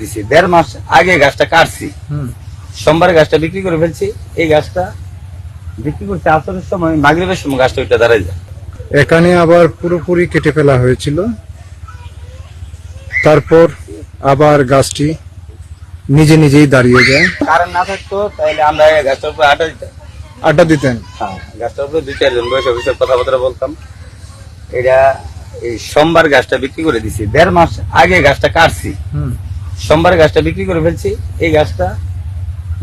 দিছি, 1.5 মাস আগে গাছটা কাটছি, সোমবার গাছটা বিক্রি করে ফেলছি। এই গাছটা বিক্রি করতে আসরের সময়, মাগরিবের সময় গাছটা ওইটা দাঁড়ায় যায়। এখানে আবার পুরোপুরি কেটে ফেলা হয়েছিল, তারপর আবার গাছটি নিজে নিজেই দাঁড়িয়ে যায়। কারণ না থাকতো তাহলে আমরা এই গাছটার উপরে আড্ডা দিতেন। হ্যাঁ, গাছটার উপরে 2-4 জন বসে অফিসের কথাবার্তা বলতাম। এটা এই সোমবার গাছটা বিক্রি করে দিছি, 1.5 মাস আগে গাছটা কাটছি, সোমবার গাছটা বিক্রি করে ফেলছি। এই গাছটা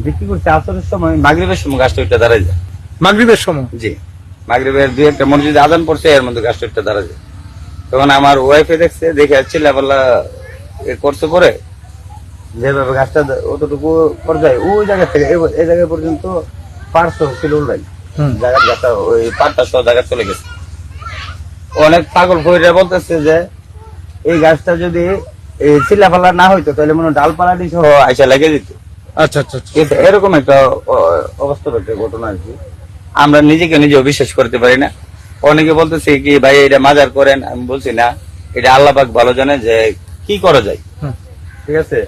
বিক্রি করতে আসরের সময়, মাগরিবের সময় গাছটা ওইটা দাঁড়ায় যায়। মাগরিবের সময়? জি, মাগরিবের 2-1টা মসজিদে আজান পড়ছে, এর মধ্যে গাছটা ওইটা দাঁড়ায় যায়। তখন আমার ওয়াইফে দেখছে, দেখে চিল্লাপাল্লা করছে, পরে যেভাবে গাছটা অতটুকু পর্যায়ে ওই জায়গা থেকে এই জায়গা পর্যন্ত 500 কিলো উল্টাই জায়গা, গাছটা ওই 500 জায়গা চলে গেছে। অনেক পাগল ভৈরা বলতেছে যে এই গাছটা যদি চিল্লাপাল্লা না হইতো তাহলে মনে হয় ডালপালা দিয়ে আইসা লেগে যেত। আচ্ছা আচ্ছা আচ্ছা। কিন্তু এরকম একটা অবস্থা, একটা ঘটনা আর কি। আমরা নিজেকে নিজে বিশ্বাস করতে পারি না। অনেকে বলতেছে কি ভাই এটা মাজার করেন, আমি বলছি না, এটা আল্লাহ পাক ভালো জানে যে কি করা যায়। ঠিক আছে,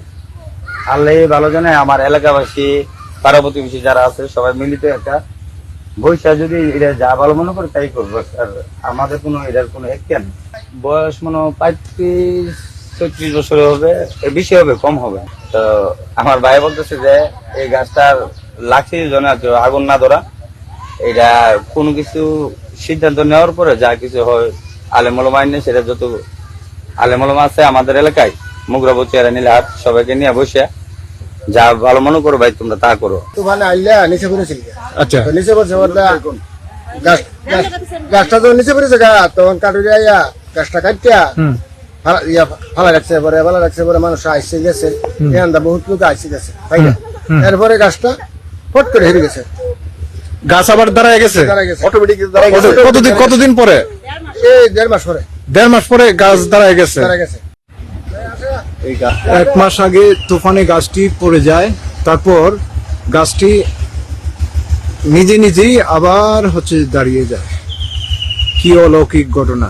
আল্লাহ ভালো জানে। আমার এলাকাবাসী, পাড়া প্রতিবেশী যারা আছে সবাই মিলিত একটা বৈশা যদি এটা যা ভালো মনে করে তাই করবো। আর আমাদের কোনো এটার কোনো এখতিয়ার নেই। বয়স মনে হয় 35-36 বছর হবে, বেশি হবে কম হবে। তো আমার ভাই বলতেছে যে এই গাছটার লাগছে জন্য আগুন না ধরা, এটা কোনো কিছু সিদ্ধান্ত নেওয়ার পরে যা কিছু হয় আলেমুলামা আইনে, সেটা যত আলেমুলামা আছে আমাদের এলাকায়, মুগরাবতী আর নীলহাট, সবাইকে নিয়ে বসে যা ভালো মনে করো ভাই তোমরা তা করো। তুফানে আইলে নিচে পড়েছিল। আচ্ছা, তো নিচে পড়ছে, গাছটা তো নিচে পড়েছে, তখন কাটুরি আইয়া গাছটা কাটিয়া ফালা রাখছে, পরে ফালা রাখছে, পরে মানুষ আইসে গেছে, বহুত লোক আইসে গেছে, তাই না? এরপরে গাছটা ফট করে হেরে গেছে, গাছ আবার দাঁড়ায় গেছে অটোমেটিক। কতদিন পরে? এই 1.5 মাস পরে। 1.5 মাস পরে গাছ দাঁড়ায় গেছে। 1 মাস আগে তুফানে গাছটি পড়ে যায়, তারপর গাছটি নিজে নিজেই আবার দাঁড়িয়ে যায়। কি অলৌকিক ঘটনা!